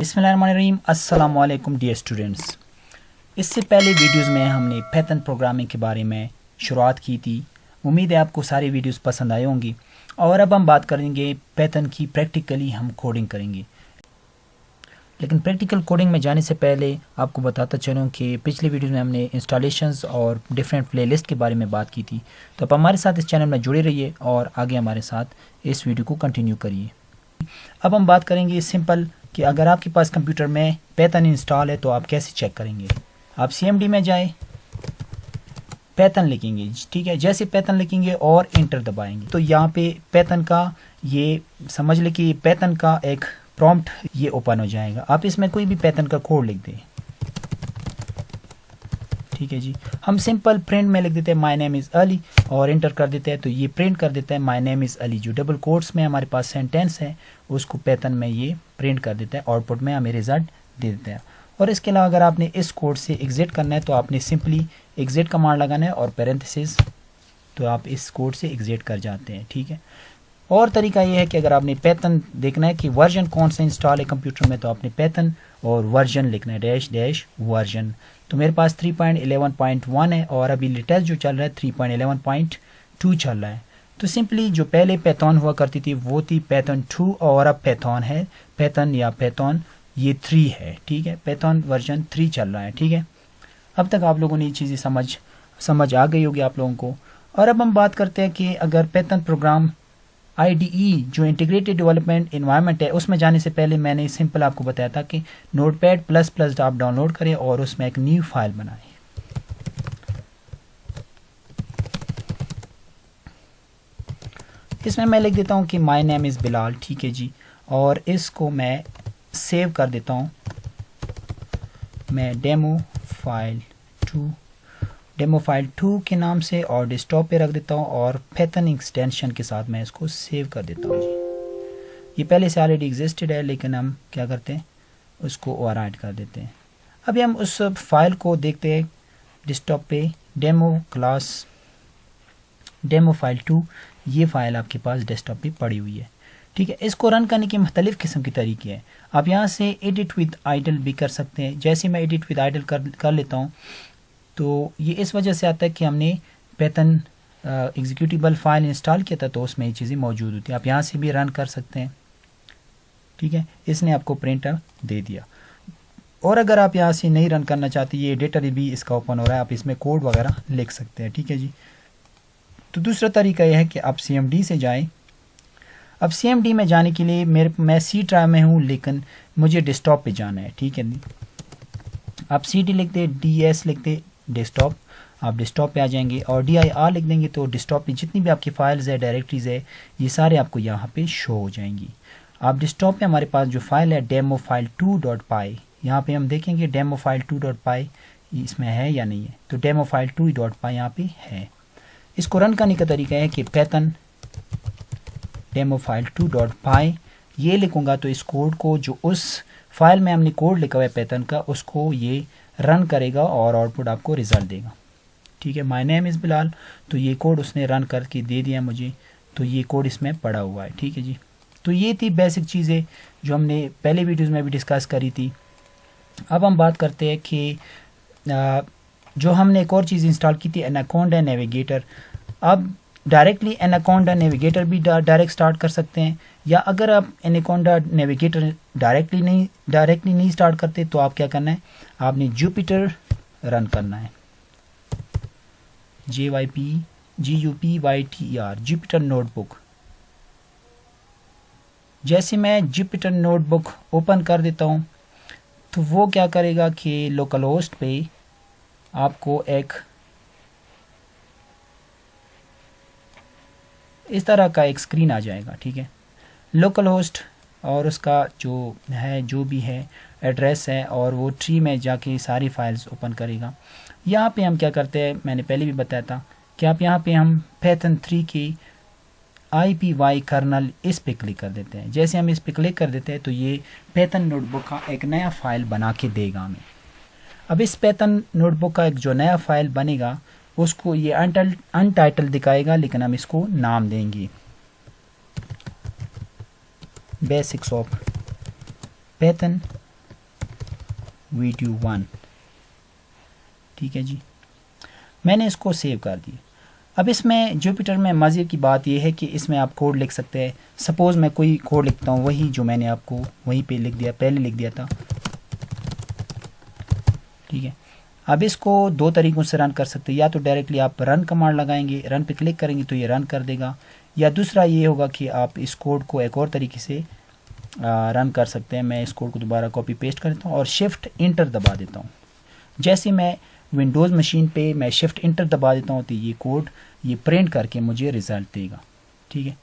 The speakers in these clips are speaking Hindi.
बिस्मिल्लाहिर्रहमानिर्रहीम। अस्सलाम वालेकुम डियर स्टूडेंट्स। इससे पहले वीडियोस में हमने पाइथन प्रोग्रामिंग के बारे में शुरुआत की थी। उम्मीद है आपको सारी वीडियोस पसंद आई होंगी। और अब हम बात करेंगे पाइथन की, प्रैक्टिकली हम कोडिंग करेंगे। लेकिन प्रैक्टिकल कोडिंग में जाने से पहले आपको बताता चलूँ कि पिछले वीडियोस में हमने इंस्टॉलेशंस और डिफरेंट प्लेलिस्ट के बारे में बात की थी। तो आप हमारे साथ इस चैनल में जुड़े रहिए और आगे हमारे साथ इस वीडियो को कंटिन्यू करिए। अब हम बात करेंगे सिंपल कि अगर आपके पास कंप्यूटर में पाइथन इंस्टॉल है तो आप कैसे चेक करेंगे। आप CMD में जाएं, पाइथन लिखेंगे, ठीक है। जैसे पाइथन लिखेंगे और इंटर दबाएंगे तो यहाँ पे पाइथन का ये समझ लें कि पाइथन का एक प्रॉम्प्ट ये ओपन हो जाएगा। आप इसमें कोई भी पाइथन का कोड लिख दें, ठीक है जी। हम सिंपल प्रिंट में लिख देते हैं माय नेम इज़ अली और इंटर कर देते हैं तो ये प्रिंट कर देता है माय नेम इज़ अली। जो डबल कोट्स में हमारे पास सेंटेंस है उसको पाइथन में ये प्रिंट कर देता है, आउटपुट में हमें रिजल्ट दे देता है। और इसके अलावा अगर आपने इस कोड से एग्जिट करना है तो आपने सिंपली एग्जिट कमांड लगाना है और पैरेंथेसिस, तो आप इस कोड से एग्जिट कर जाते हैं, ठीक है। और तरीका ये है कि अगर आपने पाइथन देखना है कि वर्जन कौन सा इंस्टॉल है कंप्यूटर में तो आपने पाइथन और वर्जन लिखना है, डैश डैश वर्जन। तो मेरे पास 3.11.1 है और अभी लेटेस्ट जो चल रहा है 3.11.2 चल रहा है। तो सिंपली जो पहले पाइथन हुआ करती थी वो थी पाइथन 2 और अब पाइथन है पाइथन या पाइथन ये 3 है, ठीक है। पाइथन वर्जन 3 चल रहा है, ठीक है। अब तक आप लोगों ने ये चीज़ें समझ आ गई होगी आप लोगों को। और अब हम बात करते हैं कि अगर पाइथन प्रोग्राम IDE जो इंटीग्रेटेड डेवलपमेंट इन्वायरमेंट है उसमें जाने से पहले मैंने सिंपल आपको बताया था कि नोटपैड++ आप डाउनलोड करें और उसमें एक न्यू फाइल बनाएं। इसमें मैं लिख देता हूं कि माय नेम इज़ बिलाल, ठीक है जी। और इसको मैं सेव कर देता हूं, मैं डेमो फाइल 2 के नाम से और डेस्कटॉप पे रख देता हूँ और पाइथन एक्सटेंशन के साथ मैं इसको सेव कर देता हूँ जी। ये पहले से ऑलरेडी एग्जिस्टेड है लेकिन हम क्या करते हैं उसको ओवरराइट कर देते हैं। अभी हम उस फाइल को देखते हैं डेस्कटॉप पे, डेमो फाइल 2 ये फाइल आपके पास डेस्कटॉप पे पड़ी हुई है, ठीक है। इसको रन करने के मुख्तलिफ किस्म के तरीके हैं। आप यहाँ से एडिट विद आइडल भी कर सकते हैं। जैसे मैं एडिट विद आइडल कर लेता हूँ तो ये इस वजह से आता है कि हमने पाइथन एग्जीक्यूटिबल फाइल इंस्टॉल किया था तो उसमें ये चीज़ें मौजूद होती हैं। आप यहाँ से भी रन कर सकते हैं, ठीक है। इसने आपको प्रिंटर दे दिया। और अगर आप यहाँ से नहीं रन करना चाहते, ये एडिटर भी इसका ओपन हो रहा है, आप इसमें कोड वगैरह लिख सकते हैं, ठीक है जी। तो दूसरा तरीका यह है कि आप CMD से जाएँ। अब CMD में जाने के लिए मैं C ड्राइव में हूँ लेकिन मुझे डेस्कटॉप पे जाना है, ठीक है। आप CD लिखते, DS लिखते डेस्कटॉप, आप डेस्कटॉप पे आ जाएंगे और dir लिख देंगे तो डेस्कटॉप पे जितनी भी आपकी फाइल्स है, डायरेक्टरीज है, ये सारे आपको यहाँ पे शो हो जाएंगी। आप डेस्कटॉप पे हमारे पास जो फाइल है डेमो फाइल 2.py, यहाँ पे हम देखेंगे डेमो फाइल 2.py इसमें है या नहीं है। तो डेमो फाइल 2.py यहाँ पे है। इसको रन करने का तरीका है कि पाइथन डेमो फाइल 2.py ये लिखूंगा तो इस कोड को जो उस फाइल में हमने कोड लिखा हुआ है पाइथन का उसको ये रन करेगा और आउटपुट आपको रिजल्ट देगा, ठीक है। माय नेम इज़ बिलाल, तो ये कोड उसने रन करके दे दिया मुझे, तो ये कोड इसमें पड़ा हुआ है, ठीक है जी। तो ये थी बेसिक चीज़ें जो हमने पहले वीडियोज़ में भी डिस्कस करी थी। अब हम बात करते हैं कि जो हमने एक और चीज़ इंस्टॉल की थी एनाकोंडा नेविगेटर। अब डायरेक्टली एनाकोंडा नेविगेटर भी डायरेक्ट स्टार्ट कर सकते हैं, या अगर आप एनाकोंडा नेविगेटर डायरेक्टली नहीं स्टार्ट करते तो आप क्या करना है, आपने जुपिटर रन करना है, JUPYTER जुपिटर नोटबुक। जैसे मैं जुपिटर नोटबुक ओपन कर देता हूँ तो वो क्या करेगा कि लोकल होस्ट पे आपको एक इस तरह का एक स्क्रीन आ जाएगा, ठीक है। लोकल होस्ट और उसका जो भी है एड्रेस है और वो ट्री में जाके सारी फाइल्स ओपन करेगा। यहाँ पे हम क्या करते हैं, मैंने पहले भी बताया था कि आप यहाँ पे हम पाइथन 3 की IPY कर्नल इस पे क्लिक कर देते हैं। जैसे हम इस पे क्लिक कर देते हैं तो ये पाइथन नोटबुक का एक नया फाइल बना के देगा हमें। अब इस पाइथन नोटबुक का एक जो नया फाइल बनेगा उसको ये अनटाइटल दिखाएगा, लेकिन हम इसको नाम देंगे बेसिक्स ऑफ पाइथन VT1, ठीक है जी। मैंने इसको सेव कर दिया। अब इसमें जुपिटर में मज़े की बात यह है कि इसमें आप कोड लिख सकते हैं। सपोज़ मैं कोई कोड लिखता हूँ, वही जो मैंने आपको वहीं पे लिख दिया, पहले लिख दिया था, ठीक है। अब इसको दो तरीक़ों से रन कर सकते हैं। या तो डायरेक्टली आप रन कमांड लगाएंगे, रन पे क्लिक करेंगे तो ये रन कर देगा, या दूसरा ये होगा कि आप इस कोड को एक और तरीके से रन कर सकते हैं। मैं इस कोड को दोबारा कॉपी पेस्ट कर देता हूँ और शिफ्ट इंटर दबा देता हूँ। जैसे मैं विंडोज़ मशीन पे मैं शिफ्ट इंटर दबा देता हूँ तो ये कोड ये प्रिंट करके मुझे रिज़ल्ट देगा, ठीक है।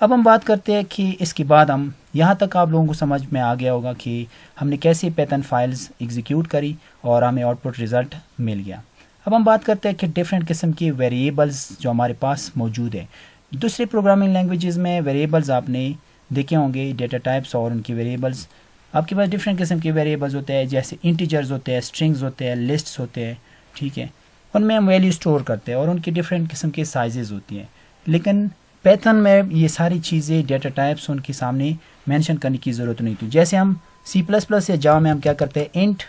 अब हम बात करते हैं कि इसके बाद हम यहाँ तक आप लोगों को समझ में आ गया होगा कि हमने कैसे पैथन फाइल्स एग्जीक्यूट करी और हमें आउटपुट रिज़ल्ट मिल गया। अब हम बात करते हैं कि डिफरेंट किस्म की वेरिएबल्स जो हमारे पास मौजूद है। दूसरे प्रोग्रामिंग लैंग्वेजेस में वेरिएबल्स आपने देखे होंगे, डेटा टाइप्स और उनकी वेरिएबल्स। आपके पास डिफरेंट किस्म के वेरिएबल्स होते हैं, जैसे इंटीजर्स होते हैं, स्ट्रिंग्स होते हैं, लिस्ट्स होते हैं, ठीक है। उनमें हम वैल्यू स्टोर करते हैं और उनकी डिफरेंट किस्म के साइजेस होती हैं। लेकिन पैथन में ये सारी चीज़ें, डेटा टाइप्स उनके सामने मेंशन करने की ज़रूरत नहीं थी। जैसे हम C++ या जावा में हम क्या करते हैं, int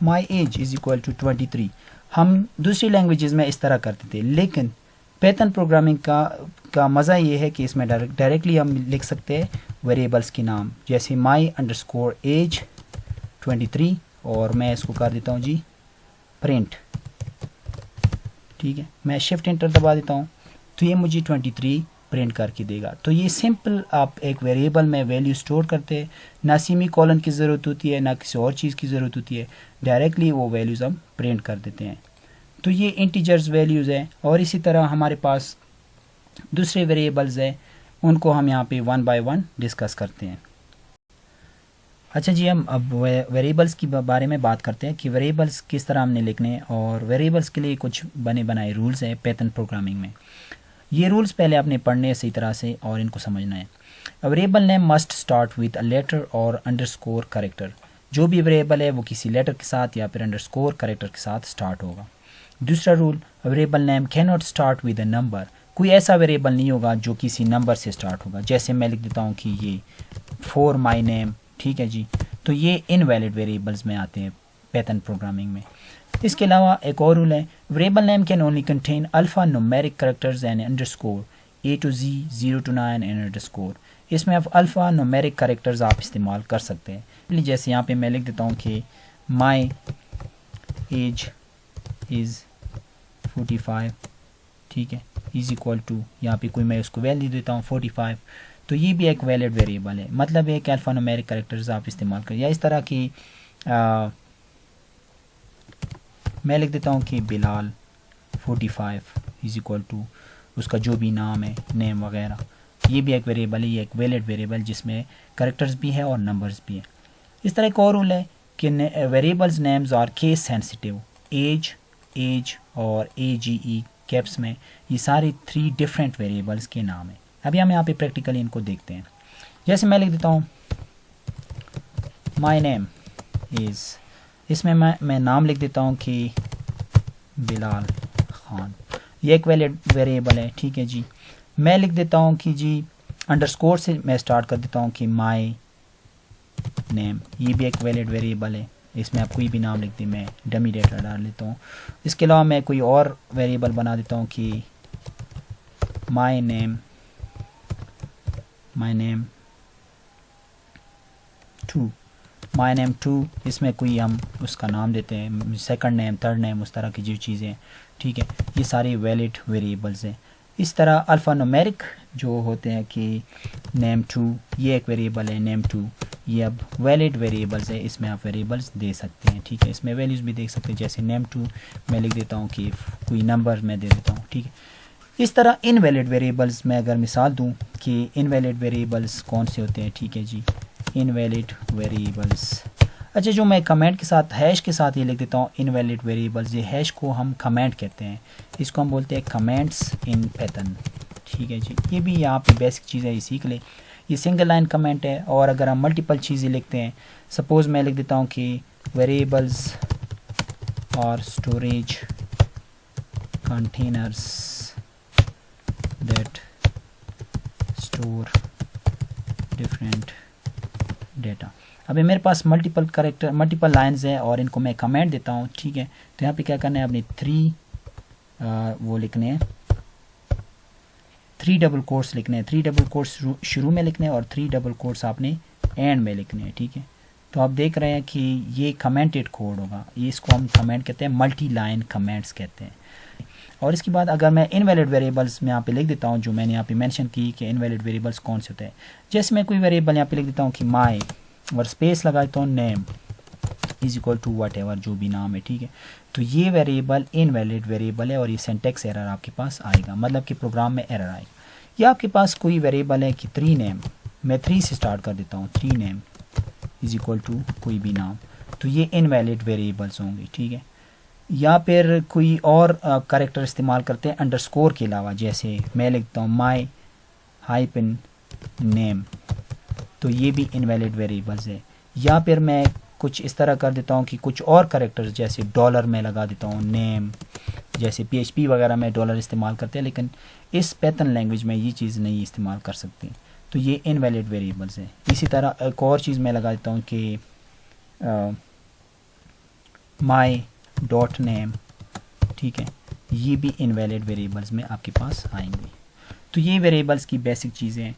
my age is equal to 23, हम दूसरी लैंग्वेजेस में इस तरह करते थे। लेकिन पैथन प्रोग्रामिंग का मज़ा ये है कि इसमें डायरेक्टली हम लिख सकते हैं वेरिएबल्स के नाम, जैसे my_age 23 और मैं इसको कर देता हूँ जी प्रिंट, ठीक है। मैं शिफ्ट इंटर दबा देता हूँ तो ये मुझे 23 प्रिंट करके देगा। तो ये सिंपल आप एक वेरिएबल में वैल्यू स्टोर करते हैं, ना सेमी कॉलन की ज़रूरत होती है, ना किसी और चीज़ की ज़रूरत होती है, डायरेक्टली वो वैल्यूज़ हम प्रिंट कर देते हैं। तो ये इंटीजर्स वैल्यूज़ हैं। और इसी तरह हमारे पास दूसरे वेरिएबल्स हैं, उनको हम यहाँ पे वन बाय वन डिस्कस करते हैं। अच्छा जी, हम अब वेरिएबल्स की बारे में बात करते हैं कि वेरिएबल्स किस तरह हमने लिखने हैं, और वेरिएबल्स के लिए कुछ बने बनाए रूल्स हैं पैथन प्रोग्रामिंग में। ये रूल्स पहले आपने पढ़ने हैं सही तरह से और इनको समझना है। Variable name must start with a letter और अंडरस्कोर कैरेक्टर। जो भी वेरिएबल है वो किसी लेटर के साथ या फिर अंडरस्कोर कैरेक्टर के साथ स्टार्ट होगा। दूसरा rule, variable name can not start with a number. कोई ऐसा वेरिएबल नहीं होगा जो किसी नंबर से स्टार्ट होगा। जैसे मैं लिख देता हूँ कि ये फॉर माई नेम, ठीक है जी, तो ये इनवैलिड वेरिएबल्स में आते हैं पैथन प्रोग्रामिंग में। इसके अलावा एक और रूल है, variable name can only contain alpha numeric characters and underscore A to Z 0 to 9 and underscore. इसमें आप अल्फा न्यूमेरिक कैरेक्टर्स आप इस्तेमाल कर सकते हैं। जैसे यहाँ पे मैं लिख देता हूँ कि माई एज इज़ 45, ठीक है, इज़ इक्वल टू, यहाँ पे कोई मैं उसको वैल्यू देता हूँ 45, तो ये भी एक वैलिड वेरिएबल है। मतलब एक अल्फा न्यूमेरिक कैरेक्टर्स आप इस्तेमाल करें। या इस तरह की मैं लिख देता हूँ कि बिलाल 45 इज़ इक्वल टू उसका जो भी नाम है, नेम वगैरह, ये भी एक वेरिएबल है। ये एक वैलिड वेरिएबल जिसमें कैरेक्टर्स भी है और नंबर्स भी हैं। इस तरह एक और रूल है कि variables names are case sensitive. Age और AGE कैप्स में ये सारे 3 डिफरेंट वेरिएबल्स के नाम हैं। अभी हम यहाँ पे प्रैक्टिकली इनको देखते हैं। जैसे मैं लिख देता हूँ माई नेम इज़, इसमें मैं नाम लिख देता हूँ कि बिलाल खान, ये एक वैलिड वेरिएबल है, ठीक है जी। मैं लिख देता हूँ कि जी अंडरस्कोर से मैं स्टार्ट कर देता हूँ कि माई नेम, ये भी एक वैलिड वेरिएबल है। इसमें आप कोई भी नाम लिख दें, मैं डमी डेटा डाल लेता हूँ। इसके अलावा मैं कोई और वेरिएबल बना देता हूँ कि माई नेम 2, इसमें कोई हम उसका नाम देते हैं, सेकंड नेम, थर्ड नेम, उस तरह की जो चीज़ें, ठीक है, ये सारे वैलिड वेरिएबल्स हैं। इस तरह अल्फ़ा न्यूमेरिक जो होते हैं कि नेम 2, ये एक वेरिएबल है, नेम 2, ये अब वैलिड वेरिएबल्स है, इसमें आप वेरिएबल्स दे सकते हैं, ठीक है। इसमें वैल्यूज़ भी देख सकते हैं, जैसे नेम 2 मैं लिख देता हूँ कि कोई नंबर मैं दे देता हूँ, ठीक है। इस तरह इनवैलिड वेरिएबल्स में अगर मिसाल दूँ कि इनवैलिड वेरिएबल्स कौन से होते हैं, ठीक है जी, इनवैलिड वेरिएबल्स। अच्छा, जो मैं कमेंट के साथ हैश के साथ ये लिख देता हूँ इनवैलिड वेरिएबल्स, ये हैश को हम कमेंट कहते हैं, इसको हम बोलते हैं कमेंट्स इन पैथन, ठीक है जी। ये भी यहाँ पे बेसिक चीज़ है, ये सीख ले। ये सिंगल लाइन कमेंट है। और अगर हम मल्टीपल चीज़ें लिखते हैं, सपोज़ मैं लिख देता हूँ कि वेरिएबल्स और storage containers that store data. अभी मेरे पास मल्टीपल लाइंस है और इनको मैं कमेंट देता हूँ, ठीक है। तो यहाँ पे क्या करना है, अपने 3 वो लिखने हैं, 3 डबल कोट्स लिखने हैं, 3 डबल कोट्स शुरू में लिखने हैं और 3 डबल कोट्स आपने एंड में लिखने हैं, ठीक है। तो आप देख रहे हैं कि ये कमेंटेड कोड होगा, ये इसको हम कमेंट कहते हैं, मल्टी लाइन कमेंट्स कहते हैं। और इसके बाद अगर मैं इनवैलिड वेरिएबल्स में यहाँ पे लिख देता हूँ, जो मैंने यहाँ पे मेंशन की कि इनवैलिड वेरिएबल्स कौन से होते हैं, जैसे मैं कोई वेरिएबल यहाँ पे लिख देता हूँ कि माई और स्पेस लगा देता हूँ name is equal to whatever, जो भी नाम है, ठीक है। तो ये वेरिएबल इनवैलिड वेरिएबल है और ये सिंटैक्स एरर आपके पास आएगा, मतलब कि प्रोग्राम में एरर आएगा। या आपके पास कोई वेरिएबल है कि 3 नेम, मैं 3 से स्टार्ट कर देता हूँ, 3 नेम इज इक्वल टू कोई भी नाम, तो ये इनवैलिड वेरिएबल्स होंगे, ठीक है। या फिर कोई और कैरेक्टर इस्तेमाल करते हैं अंडरस्कोर के अलावा, जैसे मैं लिखता हूँ माई हाइपन नेम, तो ये भी इनवैलिड वेरिएबल्स है। या फिर मैं कुछ इस तरह कर देता हूँ कि कुछ और कैरेक्टर्स जैसे डॉलर में लगा देता हूँ नेम, जैसे PHP वगैरह में डॉलर इस्तेमाल करते हैं, लेकिन इस पैथन लैंग्वेज में ये चीज़ नहीं इस्तेमाल कर सकते, तो ये इनवैलिड वेरिएबल्स है। इसी तरह एक और चीज़ मैं लगा देता हूँ कि माई डॉट नेम, ठीक है, ये भी इनवैलिड वेरिएबल्स में आपके पास आएंगे। तो ये वेरिएबल्स की बेसिक चीज़ें हैं।